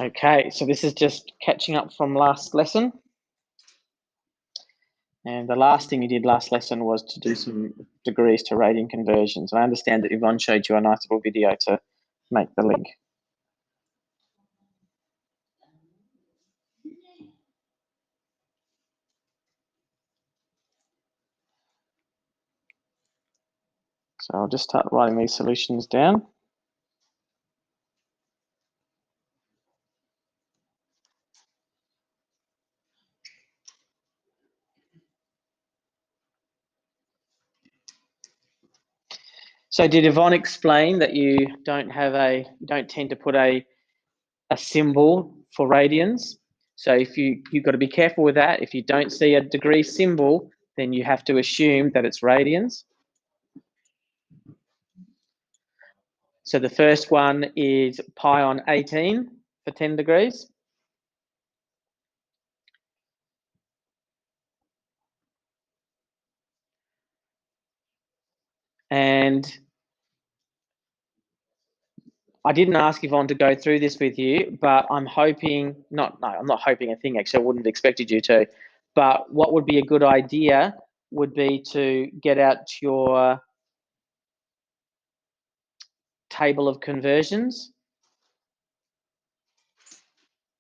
Okay, so this is just catching up from last lesson. And the last thing you did last lesson was to do some degrees to radian conversions. I understand that Yvonne showed you a nice little video to make the link. So I'll just start writing these solutions down. So did Yvonne explain that you don't tend to put a symbol for radians? So if you've got to be careful with that. If you don't see a degree symbol, then you have to assume that it's radians. So the first one is pi on 18 for 10 degrees. And I didn't ask Yvonne to go through this with you, but I'm hoping, I'm not hoping a thing, actually, I wouldn't have expected you to. But what would be a good idea would be to get out your table of conversions,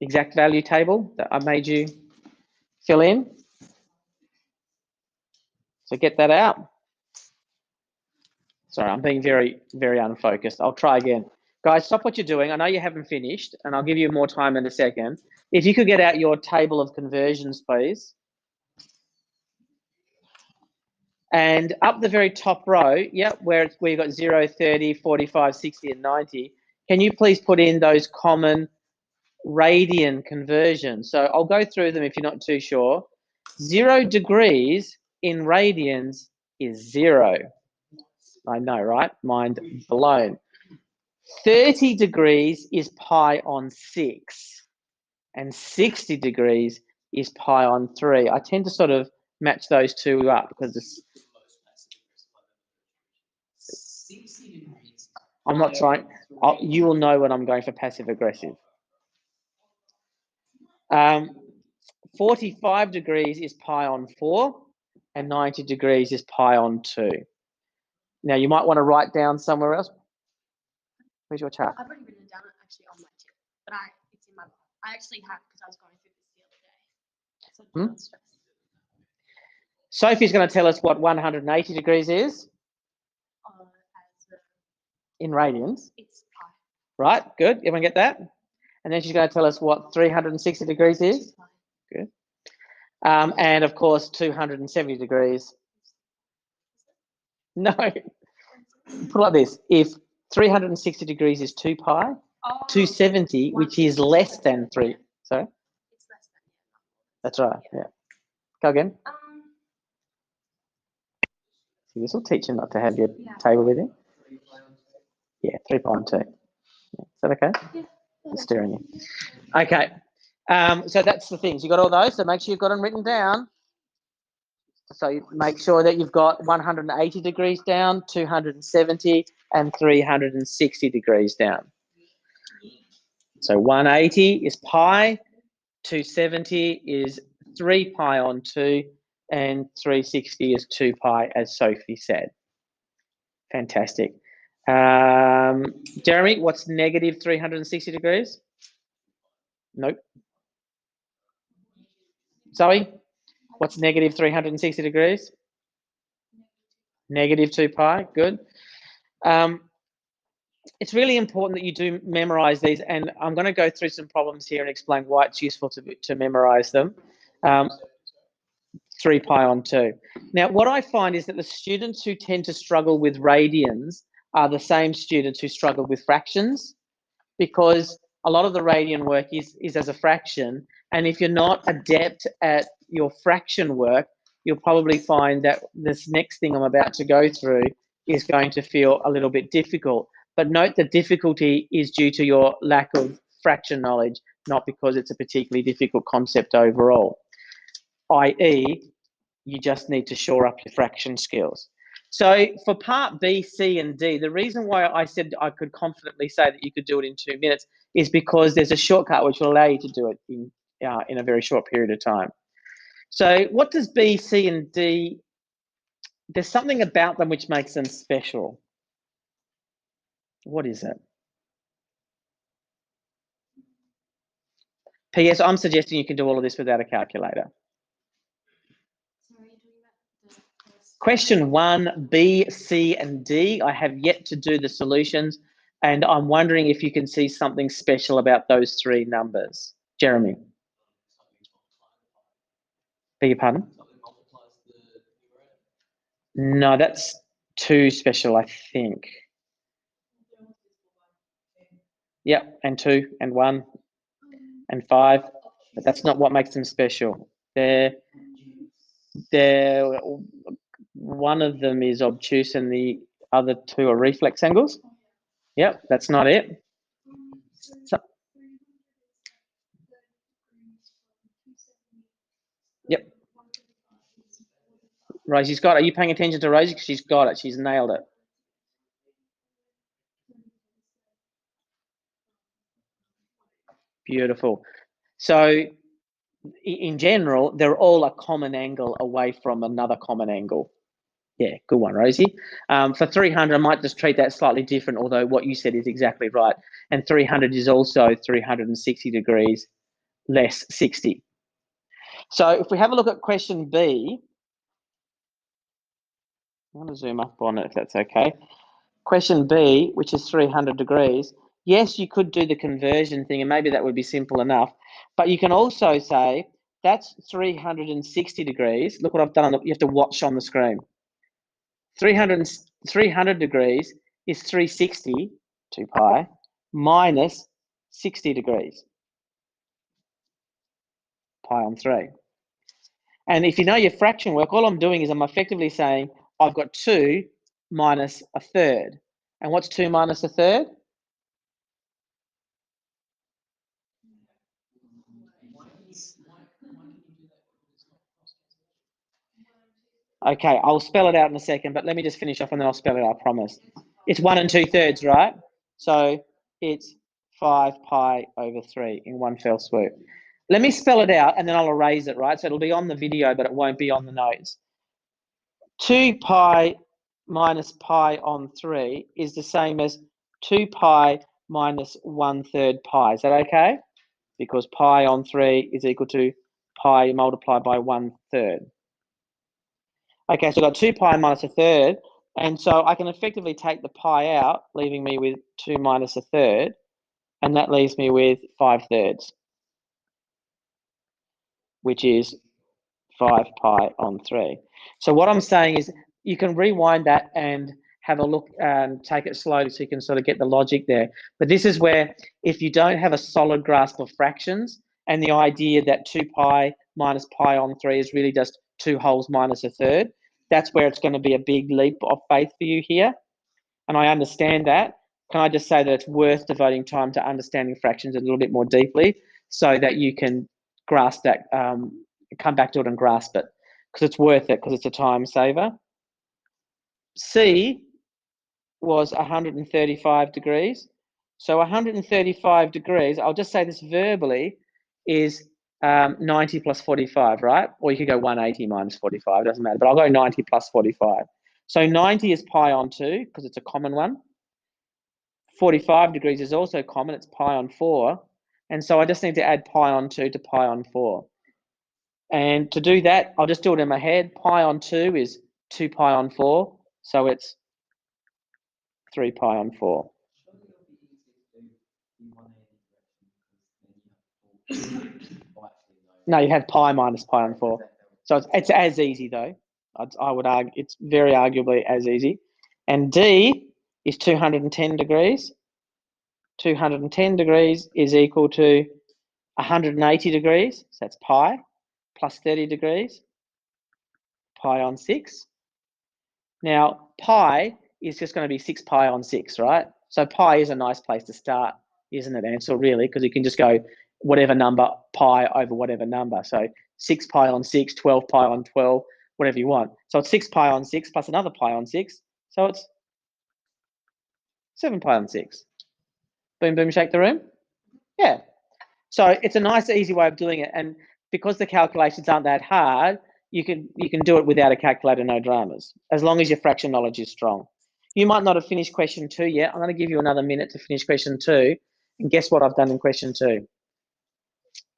exact value table that I made you fill in. So get that out. Sorry, I'm being very, very unfocused. I'll try again. Guys, stop what you're doing. I know you haven't finished, and I'll give you more time in a second. If you could get out your table of conversions, please. And up the very top row, where you've got 0, 30, 45, 60, and 90, can you please put in those common radian conversions? So I'll go through them if you're not too sure. 0 degrees in radians is 0. I know, right? Mind blown. 30 degrees is pi on 6, and 60 degrees is pi on 3. I tend to sort of match those two up because it's... I'm not trying. You will know when I'm going for passive aggressive. 45 degrees is pi on 4, and 90 degrees is pi on 2. Now, you might want to write down somewhere else. Where's your chart? I've already written it down actually on my tip, but it's in my book. I actually have because I was going through this the other day. So Sophie's going to tell us what 180 degrees is. In radians. It's pi. Right, good. Everyone get that? And then she's going to tell us what 360 degrees is. Good. And of course, 270 degrees. No. Put it like this. If 360 degrees is 2 pi, 270, which is less than 3. Sorry? It's less than. That's right, yeah. Go again. See, this will teach you not to have your table with you. Yeah, 3 pi on 2. Is that okay? Yeah. I'm staring at you. Okay. So that's the things. You got all those, so make sure you've got them written down. So you make sure that you've got 180 degrees down, 270, and 360 degrees down. So 180 is pi, 270 is 3 pi on 2, and 360 is 2 pi, as Sophie said. Fantastic. Jeremy, what's negative 360 degrees? Nope. Zoe, what's negative 360 degrees? Negative 2 pi, good. It's really important that you do memorize these, and I'm going to go through some problems here and explain why it's useful to memorize them. 3 pi on 2. Now, what I find is that the students who tend to struggle with radians are the same students who struggle with fractions, because a lot of the radian work is as a fraction, and if you're not adept at your fraction work, you'll probably find that this next thing I'm about to go through is going to feel a little bit difficult. But note the difficulty is due to your lack of fraction knowledge, not because it's a particularly difficult concept overall, i.e., you just need to shore up your fraction skills. So for part B, C, and D, the reason why I said I could confidently say that you could do it in 2 minutes is because there's a shortcut which will allow you to do it in a very short period of time. So what does B, C, and D, there's something about them which makes them special. What is it? P.S. I'm suggesting you can do all of this without a calculator. Question 1, B, C, and D. I have yet to do the solutions, and I'm wondering if you can see something special about those 3 numbers. Jeremy. Beg your pardon? No, that's too special, I think. Yep, and 2, and 1, and 5. But that's not what makes them special. They're one of them is obtuse and the other 2 are reflex angles. Yep, that's not it. So, yep. Rosie's got it. Are you paying attention to Rosie? Because she's got it. She's nailed it. Beautiful. So in general, they're all a common angle away from another common angle. Yeah, good one, Rosie. For 300, I might just treat that slightly different, although what you said is exactly right. And 300 is also 360 degrees less 60. So if we have a look at question B, I want to zoom up on it if that's okay. Question B, which is 300 degrees, yes, you could do the conversion thing and maybe that would be simple enough, but you can also say that's 360 degrees. Look what I've done. You have to watch on the screen. 300 degrees is 360, 2 pi, minus 60 degrees, pi on 3. And if you know your fraction work, all I'm doing is I'm effectively saying I've got 2 minus a third. And what's 2 minus a third? Okay, I'll spell it out in a second, but let me just finish off and then I'll spell it out, I promise. It's 1 2/3, right? So it's 5 pi over 3 in one fell swoop. Let me spell it out and then I'll erase it, right? So it'll be on the video, but it won't be on the notes. 2 pi minus pi on 3 is the same as 2 pi minus 1/3 pi. Is that okay? Because pi on 3 is equal to pi multiplied by 1/3. Okay, so I've got 2 pi minus a third, and so I can effectively take the pi out, leaving me with 2 minus a third, and that leaves me with 5/3, which is 5 pi on 3. So what I'm saying is you can rewind that and have a look and take it slowly so you can sort of get the logic there. But this is where if you don't have a solid grasp of fractions and the idea that 2 pi minus pi on 3 is really just 2 wholes minus a third, that's where it's going to be a big leap of faith for you here. And I understand that. Can I just say that it's worth devoting time to understanding fractions a little bit more deeply so that you can grasp that, come back to it and grasp it, because it's worth it, because it's a time saver. C was 135 degrees. So 135 degrees, I'll just say this verbally, is 90 plus 45, right? Or you could go 180 minus 45, doesn't matter, but I'll go 90 plus 45. So 90 is pi on 2, because it's a common one. 45 degrees is also common, it's pi on 4. And so I just need to add pi on 2 to pi on 4. And to do that, I'll just do it in my head. Pi on 2 is 2 pi on 4, so it's 3 pi on 4. No, you have pi minus pi on 4. So it's as easy, though. I would argue it's very arguably as easy. And D is 210 degrees. 210 degrees is equal to 180 degrees, so that's pi, plus 30 degrees, pi on 6. Now, pi is just going to be 6 pi on 6, right? So pi is a nice place to start, isn't it, Ansel, really? Because you can just go whatever number, pi over whatever number. So 6 pi on 6, 12 pi on 12, whatever you want. So it's 6 pi on 6 plus another pi on 6. So it's 7 pi on 6. Boom, boom, shake the room. Yeah. So it's a nice, easy way of doing it. And because the calculations aren't that hard, you can do it without a calculator, no dramas, as long as your fraction knowledge is strong. You might not have finished question 2 yet. I'm going to give you another minute to finish question 2. And guess what I've done in question 2?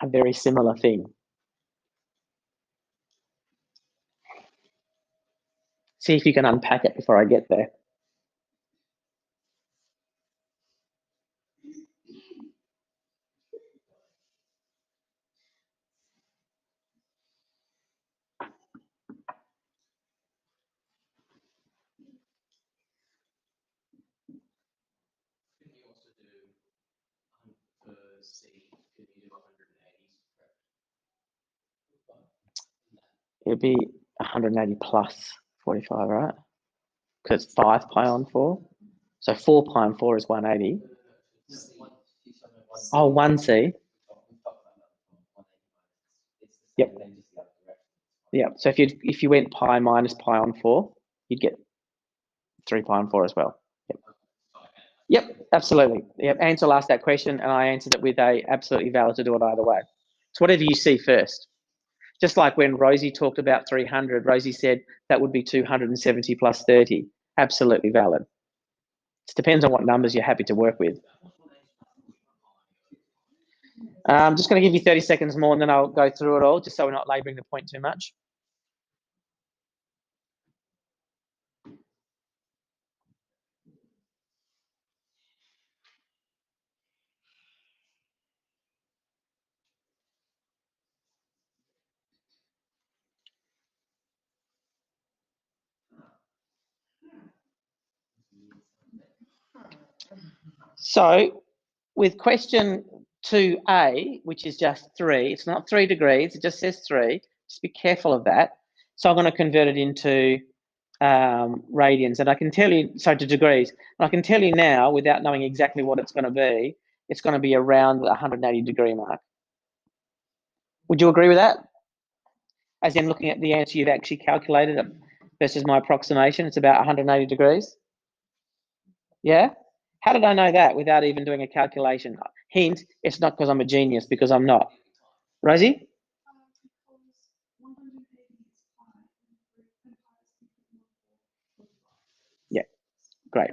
A very similar thing. See if you can unpack it before I get there. It'd be 180 plus 45, right? Because it's 5 pi on 4. So 4 pi on 4 is 180. Oh, 1c. Yep. Yep. So if you went pi minus pi on 4, you'd get 3 pi on 4 as well. Yep, absolutely. Yep, Ansel asked that question and I answered it with a absolutely valid to do it either way. It's whatever you see first. Just like when Rosie talked about 300, Rosie said that would be 270 plus 30. Absolutely valid. It depends on what numbers you're happy to work with. I'm just going to give you 30 seconds more and then I'll go through it all, just so we're not labouring the point too much. So with question 2A, which is just 3, it's not 3 degrees, it just says 3. Just be careful of that. So I'm going to convert it into radians, and I can tell you, sorry, to degrees. And I can tell you now, without knowing exactly what it's going to be around the 180 degree mark. Would you agree with that? As in looking at the answer you've actually calculated it versus my approximation, it's about 180 degrees. Yeah? How did I know that without even doing a calculation? Hint, it's not because I'm a genius, because I'm not. Rosie? Yeah, great.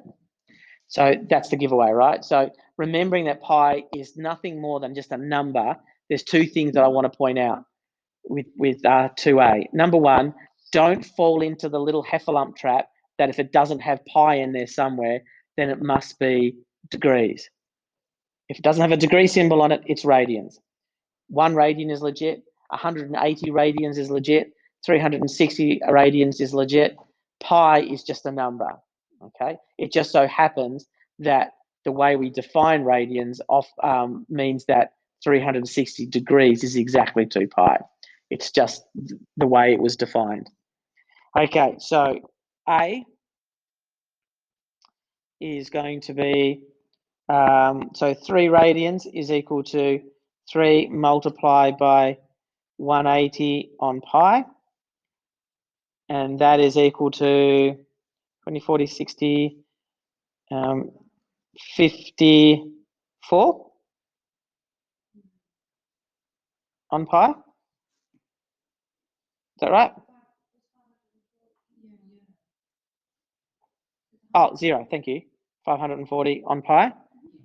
So that's the giveaway, right? So remembering that pi is nothing more than just a number, there's 2 things that I want to point out with 2A. Number 1, don't fall into the little heffalump trap that if it doesn't have pi in there somewhere, then it must be degrees. If it doesn't have a degree symbol on it, it's radians. 1 radian is legit, 180 radians is legit, 360 radians is legit. Pi is just a number, okay? It just so happens that the way we define radians means that 360 degrees is exactly 2 pi. It's just the way it was defined. Okay, so A is going to be, so 3 radians is equal to 3 multiplied by 180 on pi. And that is equal to 20, 40, 60, 54 on pi. Is that right? Oh, 0, thank you. 540 on pi.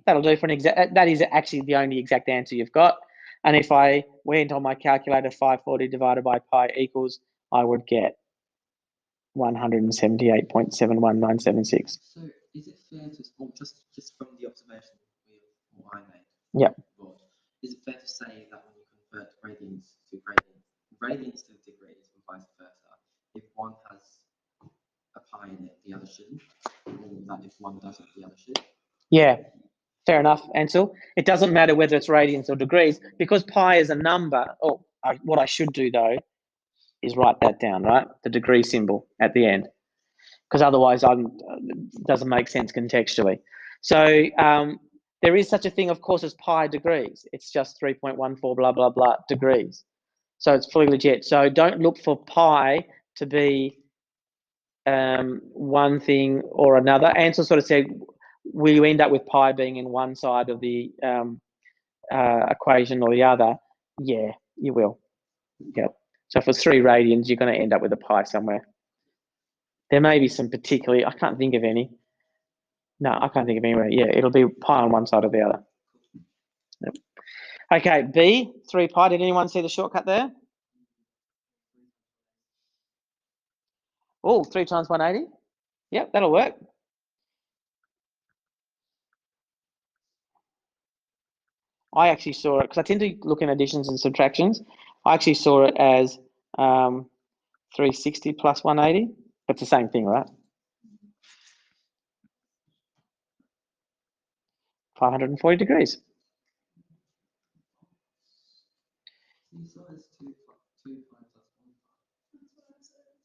That'll do for an exact, that is actually the only exact answer you've got. And if I went on my calculator, 540 divided by pi equals, I would get 178.71976. So is it fair to, or just from the observation I made? Yep. Is it fair to say that when you convert radians to degrees and vice versa, if one has a pi in it, the other shouldn't, or that if one doesn't, the other should? Yeah, fair enough, Ansel. It doesn't matter whether it's radians or degrees, because pi is a number. Oh, what I should do though is write that down, right? The degree symbol at the end, because otherwise it doesn't make sense contextually. So there is such a thing, of course, as pi degrees. It's just 3.14 blah, blah, blah degrees. So it's fully legit. So don't look for pi to be one thing or another. Ansel sort of said, will you end up with pi being in one side of the equation or the other? Yeah, you will. Yep. So for 3 radians, you're going to end up with a pi somewhere. There may be some particularly, I can't think of any. No, I can't think of anywhere. Yeah, it'll be pi on one side or the other. Yep. Okay, B, 3 pi. Did anyone see the shortcut there? Oh, 3 times 180. Yep, that'll work. I actually saw it, because I tend to look in additions and subtractions. I actually saw it as 360 plus 180. It's the same thing, right? 540 degrees.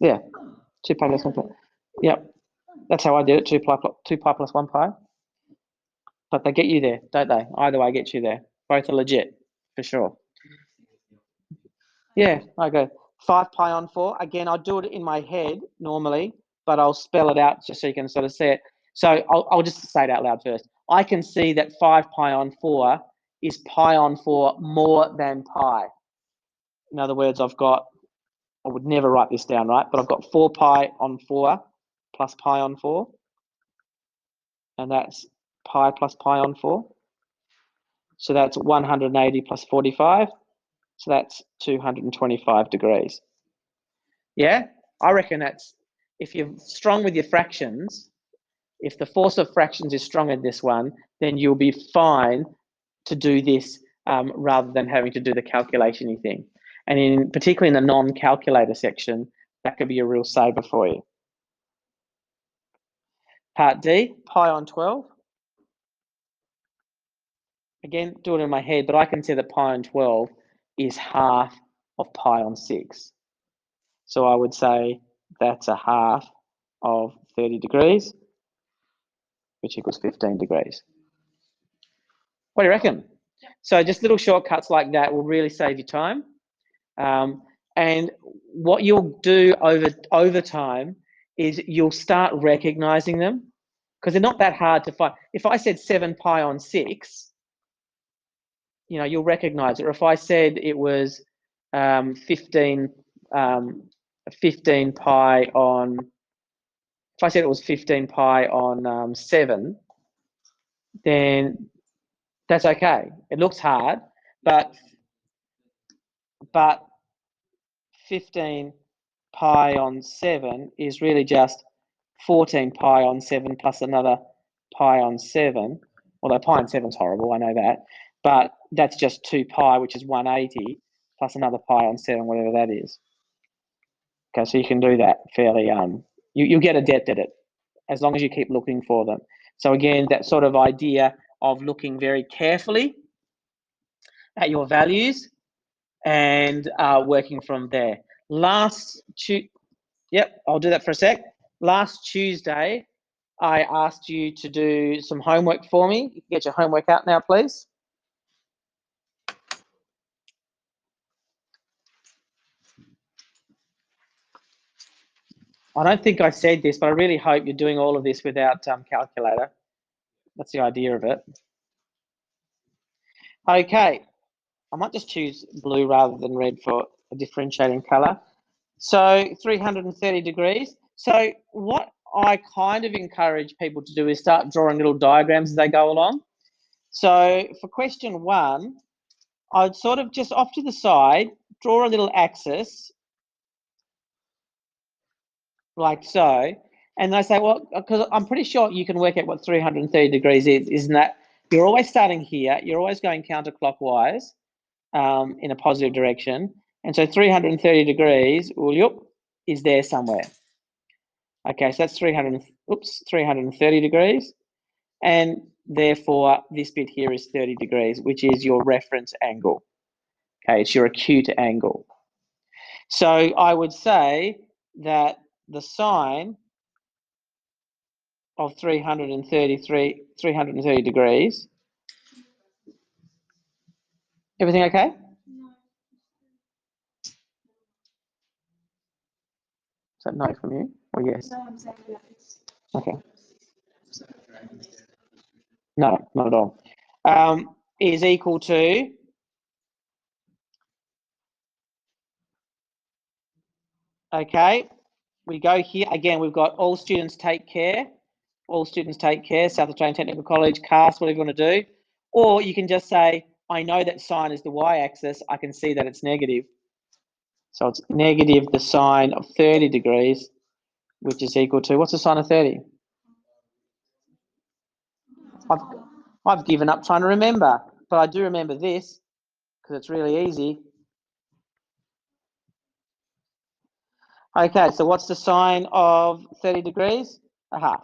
Yeah, 2 pi plus 1 pi. Yep, that's how I did it, 2 pi plus 1 pi. But they get you there, don't they? Either way gets you there. Both are legit, for sure. Yeah, I go 5 pi on 4. Again, I do it in my head normally, but I'll spell it out just so you can sort of see it. So I'll just say it out loud first. I can see that 5 pi on 4 is pi on 4 more than pi. In other words, I would never write this down, right? But I've got 4 pi on 4 plus pi on 4. And that's pi plus pi on 4. So that's 180 plus 45. So that's 225 degrees. Yeah, I reckon that's, if you're strong with your fractions, if the force of fractions is strong in this one, then you'll be fine to do this rather than having to do the calculation-y thing. And particularly in the non-calculator section, that could be a real saver for you. Part D, pi on 12. Again, do it in my head, but I can see that pi on 12 is half of pi on 6. So I would say that's a half of 30 degrees, which equals 15 degrees. What do you reckon? So just little shortcuts like that will really save you time. And what you'll do over time is you'll start recognizing them, because they're not that hard to find. If I said 7 pi on 6, you know, you'll recognize it. Or if I said it was 15 pi on, if I said it was 15 pi on 7, then that's okay. It looks hard, but 15 pi on 7 is really just 14 pi on 7 plus another pi on 7. Although pi on 7 is horrible, I know that. But that's just 2 pi, which is 180, plus another pi on 7, whatever that is. Okay, so you can do that fairly, you'll get adept at it as long as you keep looking for them. So again, that sort of idea of looking very carefully at your values and working from there. Yep, I'll do that for a sec. Last Tuesday, I asked you to do some homework for me. You can get your homework out now, please. I don't think I said this, but I really hope you're doing all of this without calculator. That's the idea of it. Okay, I might just choose blue rather than red for a differentiating color. So 330 degrees. So what I kind of encourage people to do is start drawing little diagrams as they go along. So for question 1, I'd sort of just off to the side, draw a little axis like so. And I say, well, because I'm pretty sure you can work out what 330 degrees is, isn't that? You're always starting here. You're always going counterclockwise in a positive direction. And so 330 degrees, well, yep, is there somewhere. Okay, so that's 330 degrees. And therefore, this bit here is 30 degrees, which is your reference angle. Okay, it's your acute angle. So I would say that the sine of 330 degrees. Everything okay? that no from you? Or yes? No, I'm saying that it's. Okay. No, not at all. Is equal to, okay, we go here. Again, we've got all students take care. All students take care, South Australian Technical College, CAST, whatever you want to do. Or you can just say, I know that sine is the y-axis. I can see that it's negative. So it's negative the sine of 30 degrees, which is equal to, what's the sine of 30? I've given up trying to remember, but I do remember this because it's really easy. Okay, so what's the sine of 30 degrees? A half.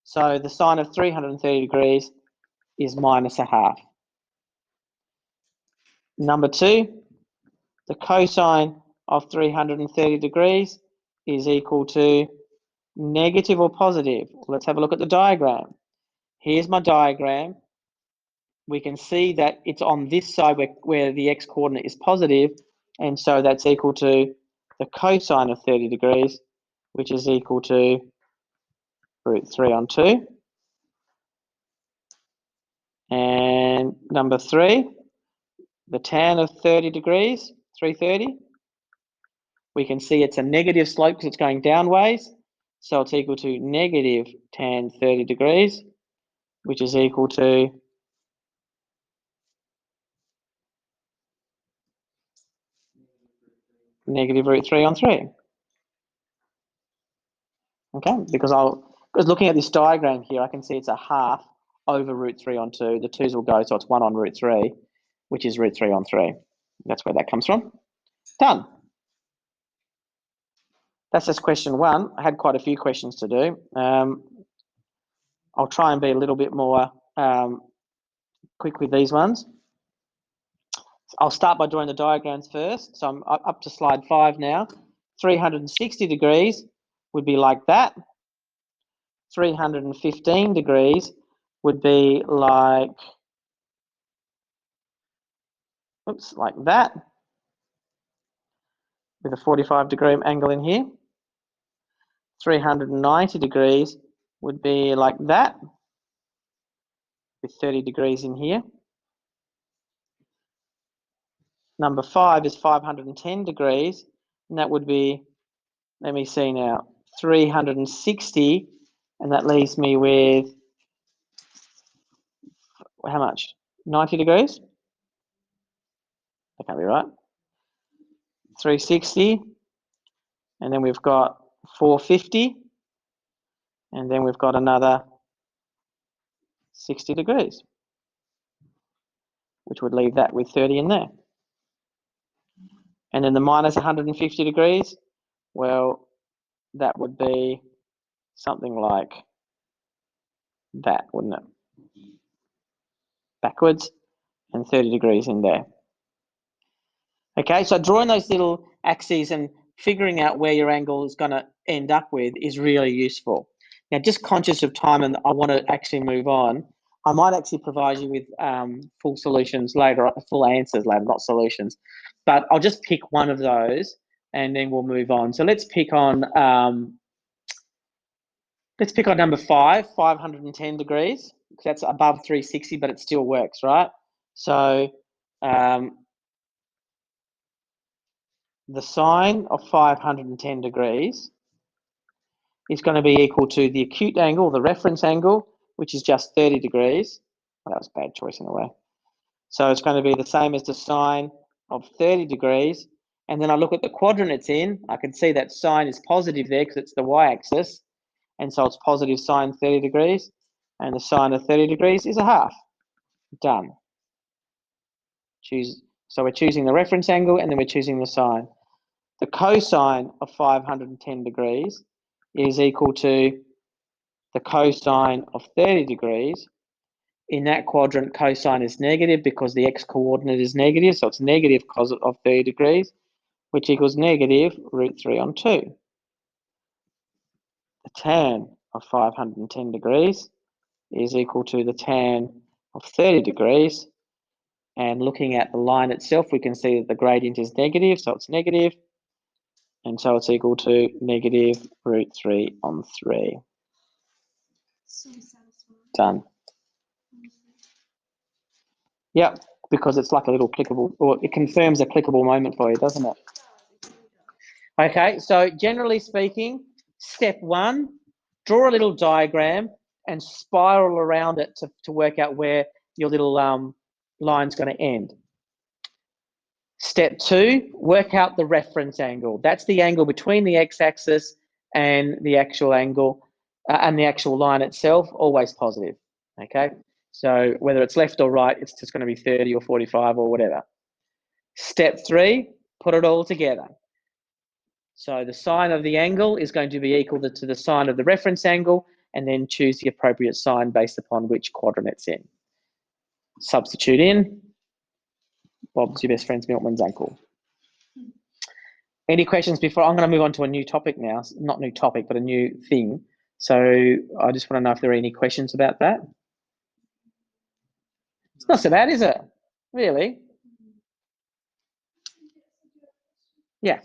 So the sine of 330 degrees is minus a half. Number 2, the cosine of 330 degrees is equal to negative or positive. Let's have a look at the diagram. Here's my diagram. We can see that it's on this side where the x-coordinate is positive, and so that's equal to the cosine of 30 degrees, which is equal to root 3 on 2. And number 3, the tan of 30 degrees, 330, we can see it's a negative slope because it's going downways, so it's equal to negative tan 30 degrees, which is equal to negative root 3 on 3. Okay, because looking at this diagram here, I can see it's a half over root 3 on 2. The 2's will go, so it's 1 on root 3, which is root 3 on 3. That's where that comes from. Done. That's just question 1. I had quite a few questions to do. I'll try and be a little bit more quick with these ones. I'll start by drawing the diagrams first. So I'm up to slide 5 now. 360 degrees would be like that. 315 degrees would be like, oops, like that, with a 45-degree angle in here. 390 degrees would be like that, with 30 degrees in here. Number 5 is 510 degrees, and that would be, let me see now, 360, and that leaves me with, how much? 90 degrees? That can't be right. 360, and then we've got 450, and then we've got another 60 degrees, which would leave that with 30 in there. And then the minus 150 degrees, well, that would be something like that, wouldn't it? Backwards, and 30 degrees in there. Okay, so drawing those little axes and figuring out where your angle is going to end up with is really useful. Now, just conscious of time, and I want to actually move on, I might actually provide you with full solutions later, full answers later, not solutions. But I'll just pick one of those, and then we'll move on. So let's pick on number 5, 510 degrees. That's above 360, but it still works, right? So the sine of 510 degrees is going to be equal to the acute angle, the reference angle, which is just 30 degrees. Oh, that was a bad choice in a way. So it's going to be the same as the sine of 30 degrees. And then I look at the quadrant it's in. I can see that sine is positive there because it's the y-axis. And so it's positive sine 30 degrees. And the sine of 30 degrees is a half. Done. So we're choosing the reference angle, and then we're choosing the sine. The cosine of 510 degrees is equal to the cosine of 30 degrees. In that quadrant, cosine is negative because the x-coordinate is negative, so it's negative cos of 30 degrees, which equals negative root 3 on 2. The tan of 510 degrees is equal to the tan of 30 degrees. And looking at the line itself, we can see that the gradient is negative, so it's negative And so it's equal to negative root 3 on 3. So satisfying. Done. Yep, because it's like a little clickable, or it confirms a clickable moment for you, doesn't it? Okay, so generally speaking, step 1, draw a little diagram and spiral around it to work out where your little line's going to end. Step 2, work out the reference angle. That's the angle between the x-axis and the actual angle and the actual line itself, always positive. Okay, so whether it's left or right, it's just going to be 30 or 45 or whatever. Step 3, put it all together. So the sine of the angle is going to be equal to the sine of the reference angle, and then choose the appropriate sign based upon which quadrant it's in. Substitute in. Bob's your best friend's milkman's uncle. Any questions before? I'm going to move on to a new topic now. Not new topic, but a new thing. So I just want to know if there are any questions about that. It's not so bad, is it? Really? Yeah.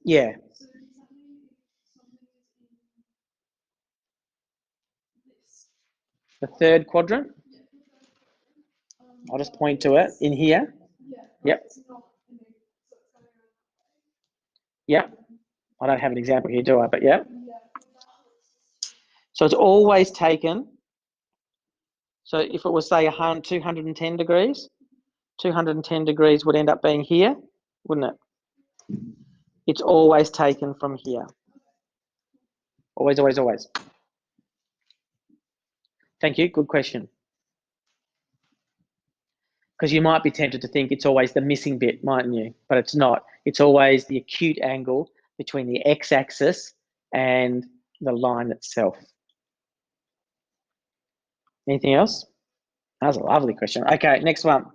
Yeah. The third quadrant. I'll just point to it in here. Yep. Yep. I don't have an example here, do I? But yeah. So it's always taken. So if it was, say, 210 degrees, 210 degrees would end up being here, wouldn't it? It's always taken from here. Always, always, always. Thank you. Good question. Because you might be tempted to think it's always the missing bit, mightn't you? But it's not. It's always the acute angle between the x-axis and the line itself. Anything else? That was a lovely question. Okay, next one.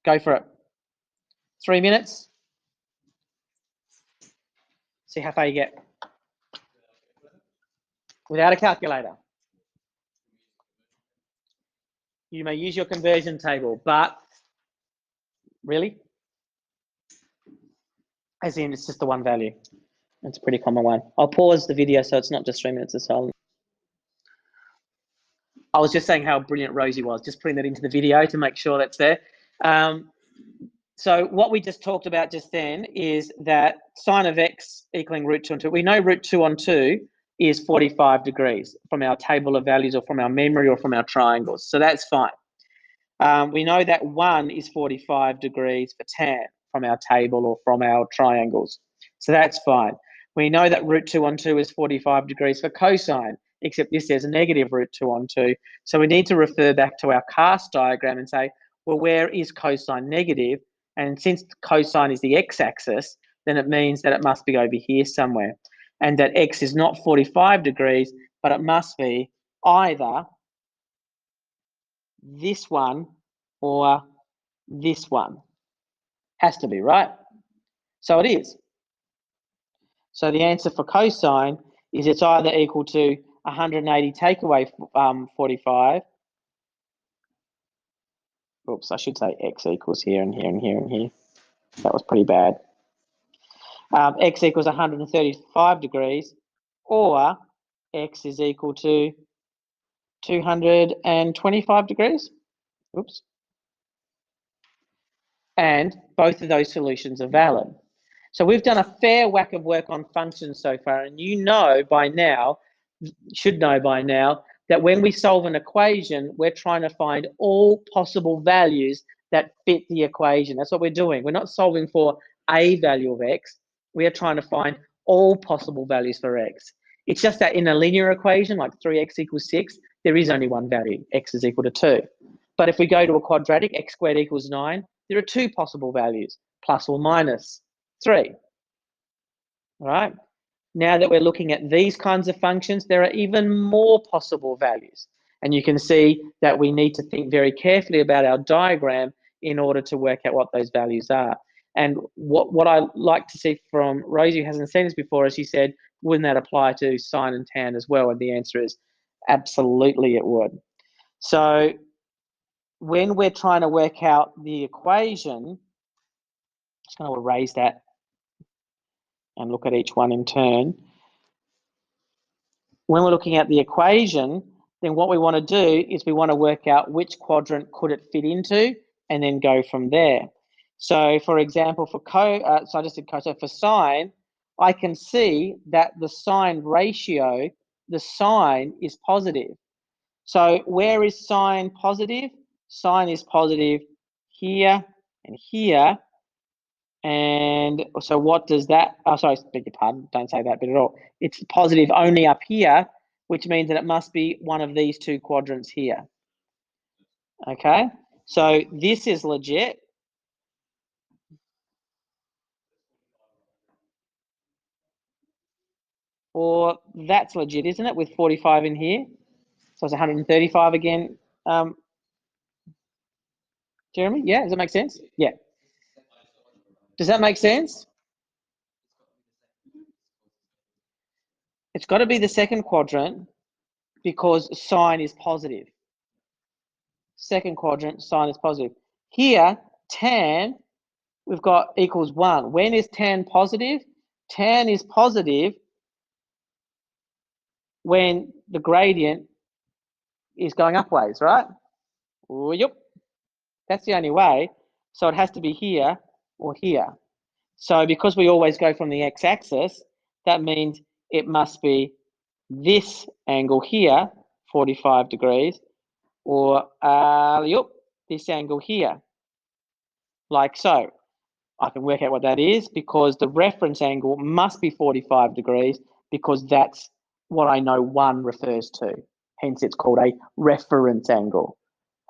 Go for it. 3 minutes. See how far you get. Without a calculator. You may use your conversion table, but really? As in, it's just the one value. It's a pretty common one. I'll pause the video so it's not just 3 minutes of silence. I was just saying how brilliant Rosie was, just putting that into the video to make sure that's there. So what we just talked about just then is that sine of x equaling root 2 on 2. We know root 2 on 2 is 45 degrees from our table of values or from our memory or from our triangles. So that's fine. We know that 1 is 45 degrees for tan from our table or from our triangles. So that's fine. We know that root 2 on 2 is 45 degrees for cosine, except this says negative root 2 on 2. So we need to refer back to our cast diagram and say, well, where is cosine negative? And since cosine is the x-axis, then it means that it must be over here somewhere. And that x is not 45 degrees, but it must be either this one or this one. Has to be, right? So it is. So the answer for cosine is it's either equal to 180 take away 45. Oops, I should say x equals here and here and here and here. That was pretty bad. X equals 135 degrees, or x is equal to 225 degrees. Oops. And both of those solutions are valid. So we've done a fair whack of work on functions so far, and you know by now, should know by now, that when we solve an equation, we're trying to find all possible values that fit the equation. That's what we're doing. We're not solving for a value of x. We are trying to find all possible values for x. It's just that in a linear equation, like 3x equals 6, there is only one value, x is equal to 2. But if we go to a quadratic, x squared equals 9, there are 2 possible values, plus or minus 3. All right. Now that we're looking at these kinds of functions, there are even more possible values. And you can see that we need to think very carefully about our diagram in order to work out what those values are. And what I like to see from Rosie, who hasn't seen this before, is she said, wouldn't that apply to sine and tan as well? And the answer is Absolutely it would. So when we're trying to work out the equation, just going to erase that and look at each one in turn. When we're looking at the equation, then what we want to do is we want to work out which quadrant could it fit into and then go from there. So for example, for for sine, I can see that the sine ratio, the sine is positive. So where is sine positive? Sine is positive here and here. And so what does that, oh, sorry, beg your pardon, don't say that bit at all. It's positive only up here, which means that it must be one of these two quadrants here. Okay, so this is legit. Or that's legit, isn't it, with 45 in here? So it's 135 again. Jeremy, yeah, does that make sense? Yeah. Does that make sense? It's got to be the second quadrant because sine is positive. Second quadrant, sine is positive. Here, tan, we've got equals 1. When is tan positive? Tan is positive when the gradient is going upwards, right? Yep. That's the only way. So it has to be here or here. So because we always go from the x-axis, that means it must be this angle here, 45 degrees, or this angle here, like so. I can work out what that is because the reference angle must be 45 degrees because that's what I know 1 refers to. Hence, it's called a reference angle.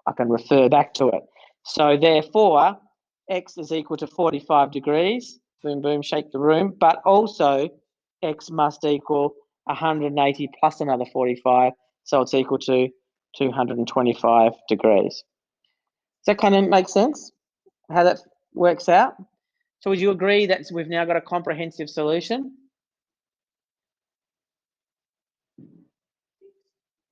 I can refer back to it. So therefore, x is equal to 45 degrees. Boom, boom, shake the room. But also, x must equal 180 plus another 45. So it's equal to 225 degrees. Does that kind of make sense? How that works out? So would you agree that we've now got a comprehensive solution?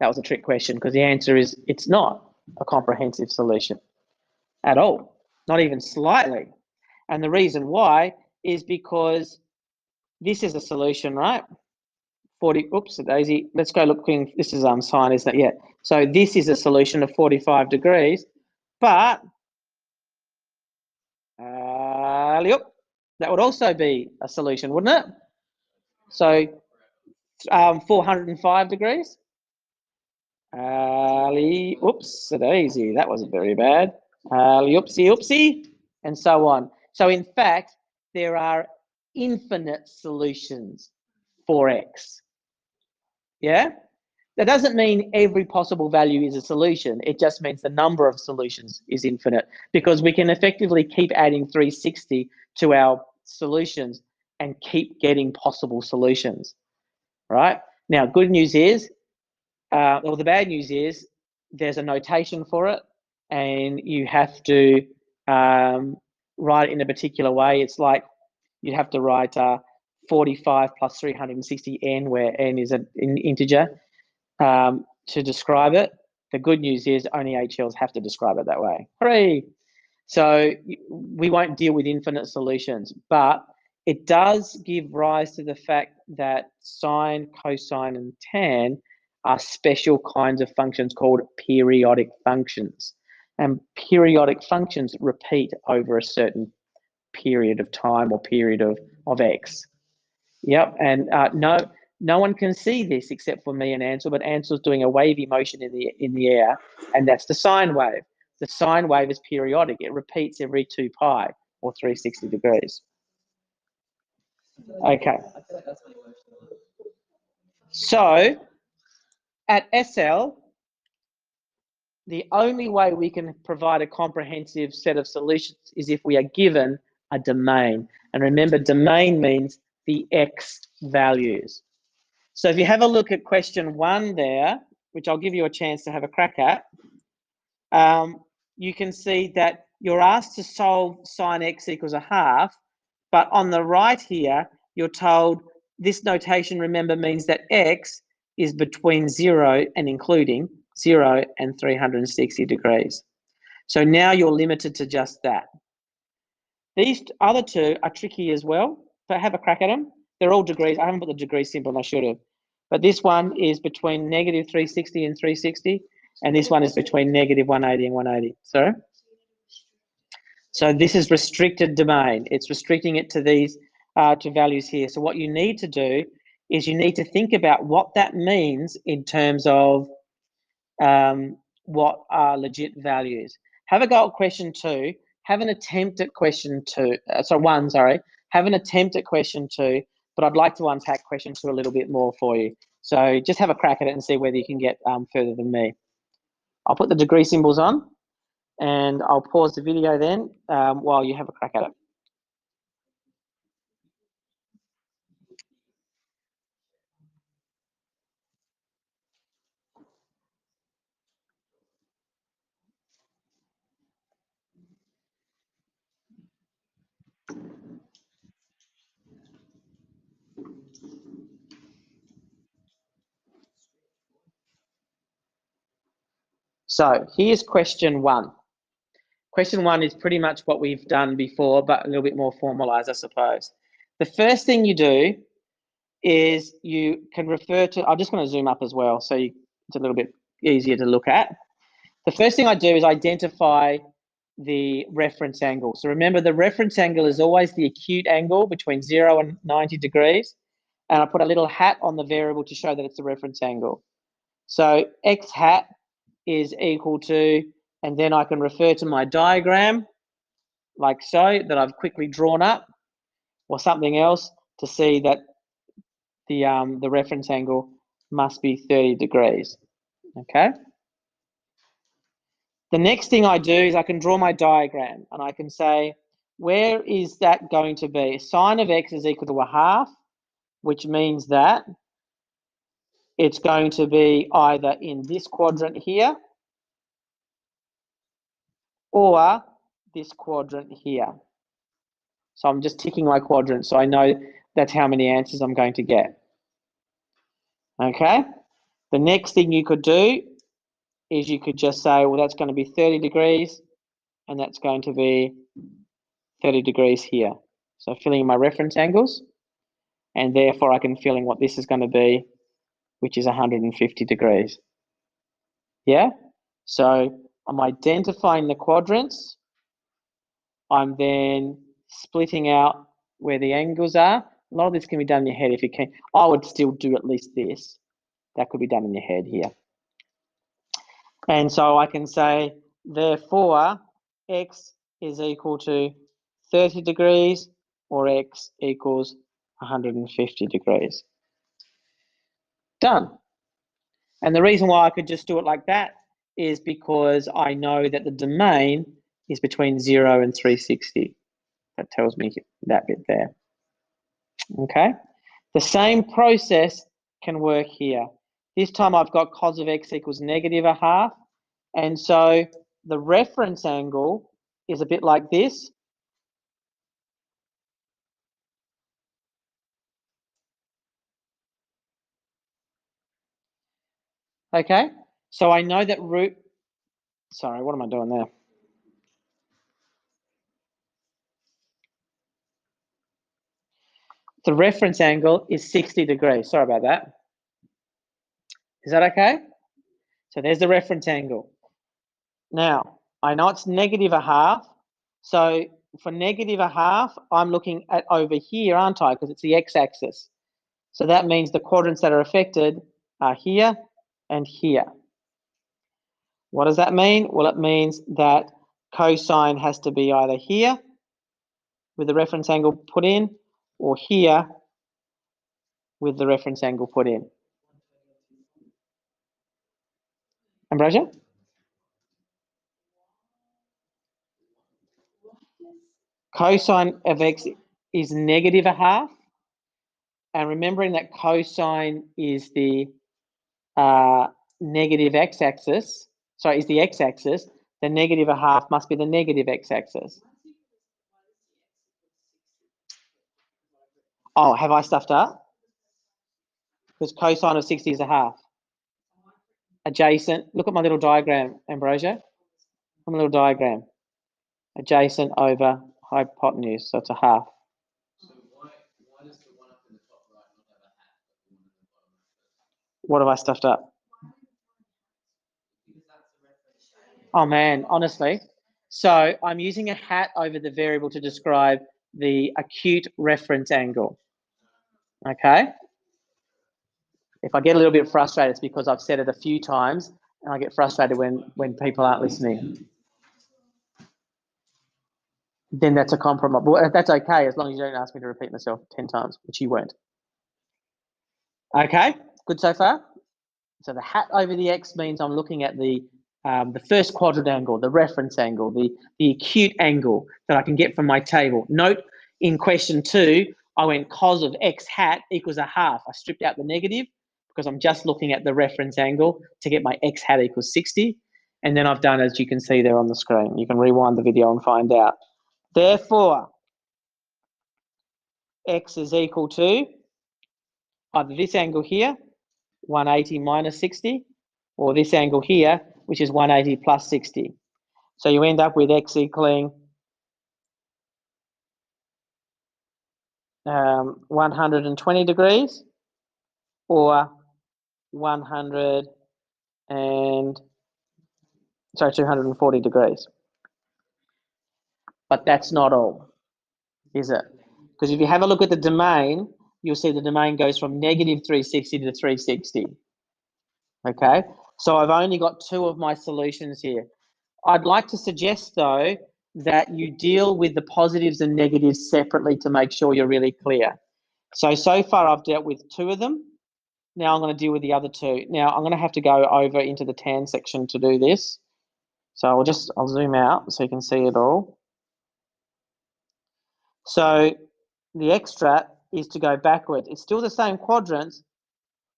That was a trick question because the answer is it's not a comprehensive solution at all, not even slightly. And the reason why is because this is a solution, right? 40, oops, daisy, let's go look, this is sine, isn't it? Yeah. So this is a solution of 45 degrees, but that would also be a solution, wouldn't it? So 405 degrees. Oops, daisy, that wasn't very bad. Oopsie, and so on. So in fact, there are infinite solutions for x. Yeah? That doesn't mean every possible value is a solution. It just means the number of solutions is infinite because we can effectively keep adding 360 to our solutions and keep getting possible solutions, right? Now, good news is, well, the bad news is there's a notation for it and you have to write it in a particular way. It's like you have to write 45 plus 360n, where n is an integer, to describe it. The good news is only HLs have to describe it that way. Hooray! So we won't deal with infinite solutions, but it does give rise to the fact that sine, cosine, and tan are special kinds of functions called periodic functions. And periodic functions repeat over a certain period of time or period of x. Yep, and no one can see this except for me and Ansel, but Ansel's doing a wavy motion in the air, and that's the sine wave. The sine wave is periodic. It repeats every 2 pi or 360 degrees. Okay. So at SL, the only way we can provide a comprehensive set of solutions is if we are given a domain. And remember, domain means the x values. So if you have a look at question 1 there, which I'll give you a chance to have a crack at, you can see that you're asked to solve sine x equals a half, but on the right here, you're told this notation, remember, means that x is between 0 and including 0 and 360 degrees. So now you're limited to just that. These other two are tricky as well, but have a crack at them. They're all degrees. I haven't put the degree symbol, and I should have. But this one is between negative 360 and 360, and this one is between negative 180 and 180. Sorry? So this is restricted domain. It's restricting it to these to values here. So what you need to do is you need to think about what that means in terms of what are legit values. Have a go at question 2. Have an attempt at question 2. Have an attempt at question 2, but I'd like to unpack question 2 a little bit more for you. So just have a crack at it and see whether you can get further than me. I'll put the degree symbols on, and I'll pause the video then while you have a crack at it. So here's question 1. Question 1 is pretty much what we've done before, but a little bit more formalized, I suppose. The first thing you do is you can refer to, I'm just going to zoom up as well, so it's a little bit easier to look at. The first thing I do is identify the reference angle. So remember, the reference angle is always the acute angle between 0 and 90 degrees. And I put a little hat on the variable to show that it's the reference angle. So x hat is equal to, and then I can refer to my diagram like so, that I've quickly drawn up, or something else to see that the reference angle must be 30 degrees, okay? The next thing I do is I can draw my diagram, and I can say, where is that going to be? Sine of x is equal to 1/2, which means that it's going to be either in this quadrant here or this quadrant here. So I'm just ticking my quadrant so I know that's how many answers I'm going to get. Okay? The next thing you could do is you could just say, well, that's going to be 30 degrees and that's going to be 30 degrees here. So filling in my reference angles, and therefore I can fill in what this is going to be, which is 150 degrees. Yeah? So I'm identifying the quadrants. I'm then splitting out where the angles are. A lot of this can be done in your head if you can. I would still do at least this. That could be done in your head here. And so I can say, therefore, x is equal to 30 degrees or x equals 150 degrees. Done. And the reason why I could just do it like that is because I know that the domain is between 0 and 360. That tells me that bit there. Okay. The same process can work here. This time I've got cos of x equals negative 1/2. And so the reference angle is a bit like this. Okay. So I know that sorry, what am I doing there? The reference angle is 60 degrees. Sorry about that. Is that okay? So there's the reference angle. Now, I know it's negative 1/2. So for negative 1/2, I'm looking at over here, aren't I? Because it's the x-axis. So that means the quadrants that are affected are here and here. What does that mean? Well, it means that cosine has to be either here with the reference angle put in, or here with the reference angle put in. Ambrosia? Cosine of x is negative 1/2. And remembering that cosine is the negative x-axis, sorry, is the x-axis, the negative 1/2 must be the negative x-axis. Oh, have I stuffed up? Because cosine of 60 is a half. Adjacent, look at my little diagram, Ambrosia. My little diagram. Adjacent over hypotenuse, so it's a half. So why does the one up in the top right not have a hat, but the one in the bottom left does? What have I stuffed up? Because that's the reference. Oh man, honestly. So I'm using a hat over the variable to describe the acute reference angle. Okay? If I get a little bit frustrated, it's because I've said it a few times and I get frustrated when people aren't listening. Then that's a compromise. Well, that's okay as long as you don't ask me to repeat myself 10 times, which you won't. Okay, good so far? So the hat over the X means I'm looking at the first quadrant angle, the reference angle, the acute angle that I can get from my table. Note in question 2, I went cos of X hat equals a half. I stripped out the negative because I'm just looking at the reference angle to get my X hat equals 60. And then I've done, as you can see there on the screen. You can rewind the video and find out. Therefore, X is equal to either this angle here, 180 minus 60, or this angle here, which is 180 plus 60. So you end up with X equaling 120 degrees or 240 degrees. But that's not all, is it? Because if you have a look at the domain, you'll see the domain goes from negative 360 to 360. Okay, so I've only got 2 of my solutions here. I'd like to suggest, though, that you deal with the positives and negatives separately to make sure you're really clear. So far I've dealt with 2 of them. Now I'm going to deal with the other 2. Now I'm going to have to go over into the tan section to do this. So I'll zoom out so you can see it all. So the extra is to go backwards. It's still the same quadrants,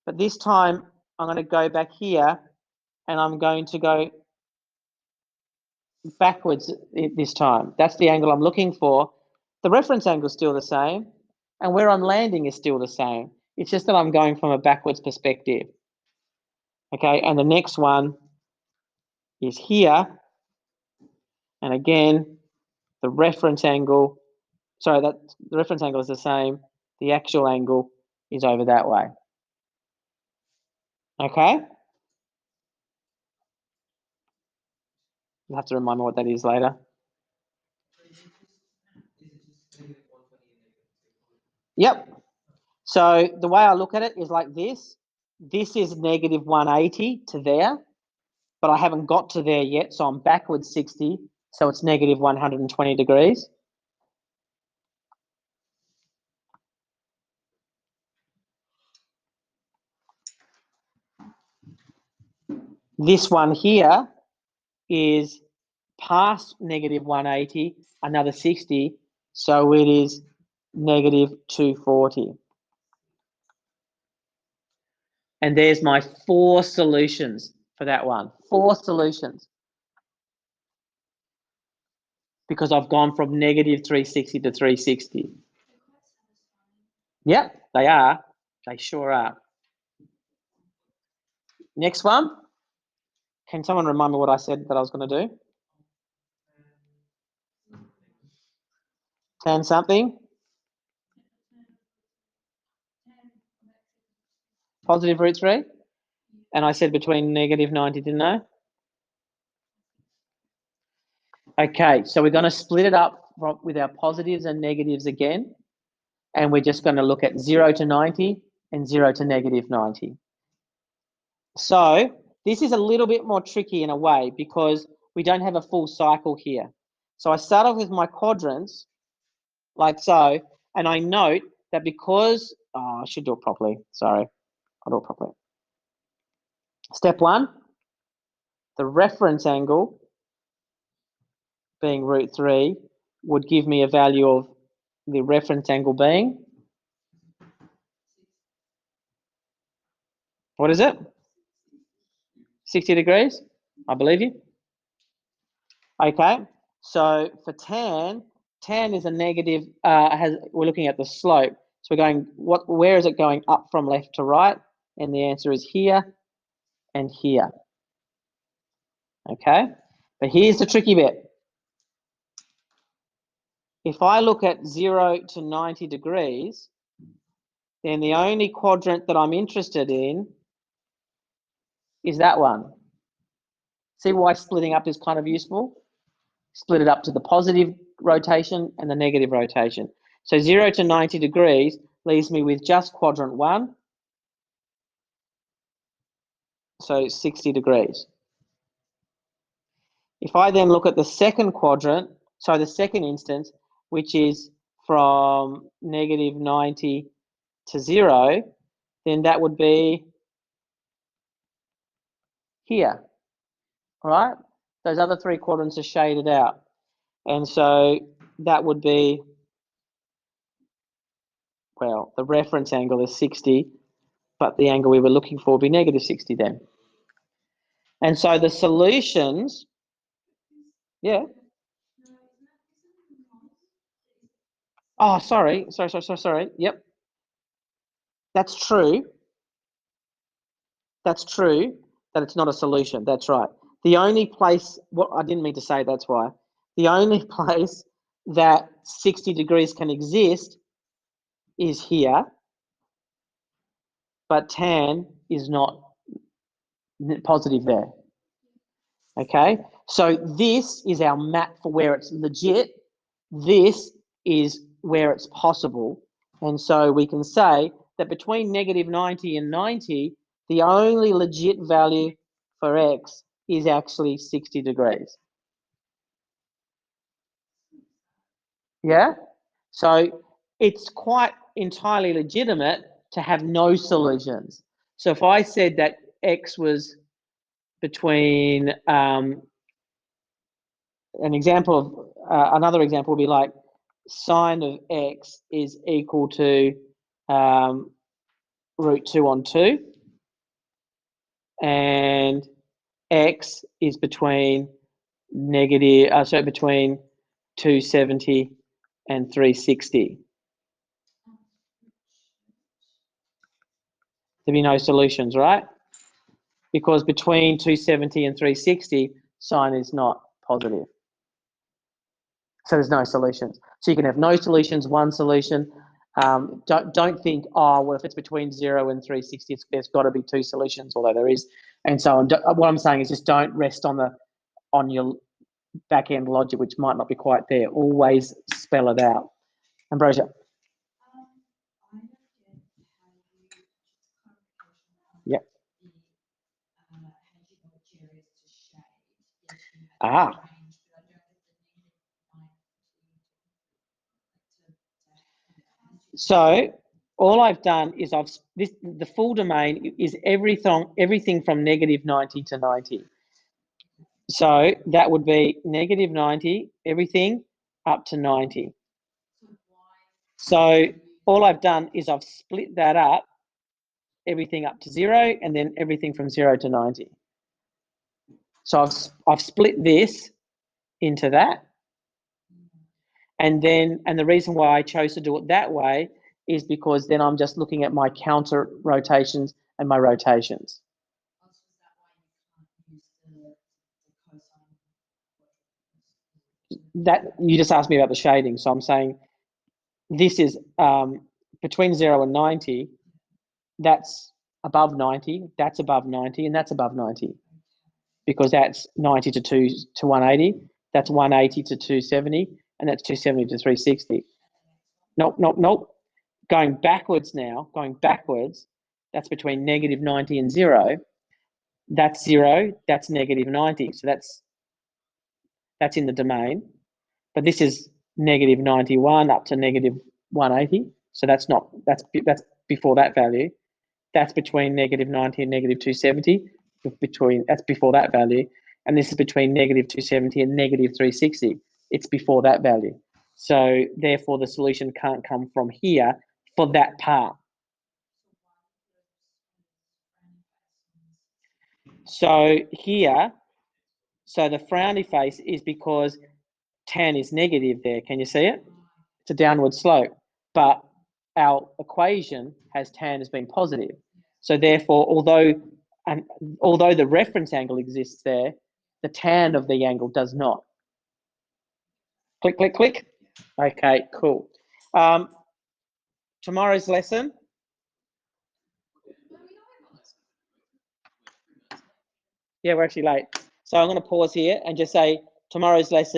but this time I'm going to go back here and I'm going to go backwards this time. That's the angle I'm looking for. The reference angle is still the same, and where I'm landing is still the same. It's just that I'm going from a backwards perspective. Okay, and the next one is here. And again, the reference angle, the reference angle is the same. The actual angle is over that way. Okay? You'll have to remind me what that is later. Yep. So the way I look at it is like this. This is negative 180 to there, but I haven't got to there yet, so I'm backwards 60, so it's negative 120 degrees. This one here is past negative 180, another 60, so it is negative 240. And there's my 4 solutions for that one. 4 solutions. Because I've gone from negative 360 to 360. Yep, they are. They sure are. Next one. Can someone remind me what I said that I was going to do? Tan something. Positive root 3. And I said between negative 90, didn't I? Okay, so we're going to split it up with our positives and negatives again. And we're just going to look at 0 to 90 and 0 to negative 90. So this is a little bit more tricky in a way because we don't have a full cycle here. So I start off with my quadrants like so, and I note that because, I should do it properly. Sorry, I'll do it properly. Step 1, the reference angle being root 3 would give me a value of the reference angle being, what is it? 60 degrees, I believe you. Okay, so for tan is a negative, we're looking at the slope. So we're going, where is it going up from left to right? And the answer is here and here. Okay, but here's the tricky bit. If I look at 0 to 90 degrees, then the only quadrant that I'm interested in is that one. See why splitting up is kind of useful? Split it up to the positive rotation and the negative rotation. So 0 to 90 degrees leaves me with just quadrant 1. So 60 degrees. If I then look at the second quadrant, so the second instance, which is from negative 90 to 0, then that would be here, all right? Those other 3 quadrants are shaded out. And so that would be, well, the reference angle is 60, but the angle we were looking for would be negative 60 then. And so the solutions, yeah. Oh, sorry. Yep. That's true. That's true that it's not a solution. That's right. The only place, what I didn't mean to say, that's why. The only place that 60 degrees can exist is here, but tan is not positive there. Okay, so this is our map for where it's legit. This is where it's possible. And so we can say that between negative 90 and 90, the only legit value for x is actually 60 degrees. Yeah? So it's quite entirely legitimate to have no solutions. So if I said that x was between an example of another example would be like sine of x is equal to root 2 on 2, and x is between between 270 and 360. There'd be no solutions, right? Because between 270 and 360, sine is not positive. So there's no solutions. So you can have no solutions, one solution. Don't think, oh, well, if it's between 0 and 360, there's got to be 2 solutions, although there is. And so what I'm saying is just don't rest on your back end logic, which might not be quite there. Always spell it out. Ambrosia. Yep. Ah. So all I've done is the full domain is everything from negative 90 to 90. So that would be negative 90, everything up to 90. So all I've done is I've split that up, everything up to 0, and then everything from 0 to 90. So I've split this into that. And the reason why I chose to do it that way is because then I'm just looking at my counter rotations and my rotations. That you just asked me about the shading, so I'm saying this is between 0 and 90. That's above 90. That's above 90, and that's above 90, because that's 90 to 180. That's 180 to 270, and that's 270 to 360. Nope. Going backwards now. That's between negative 90 and 0. That's 0. That's negative 90. So that's in the domain. But this is negative 91 up to negative 180. So that's before that value. That's between negative 90 and negative 270. That's before that value. And this is between negative 270 and negative 360. It's before that value. So therefore the solution can't come from here for that part. So here, so the frowny face is because tan is negative there. Can you see it? It's a downward slope. But our equation has tan as being positive. So therefore, although the reference angle exists there, the tan of the angle does not. Click, click, click. Okay, cool. Tomorrow's lesson. Yeah, we're actually late. So I'm going to pause here and just say tomorrow's lesson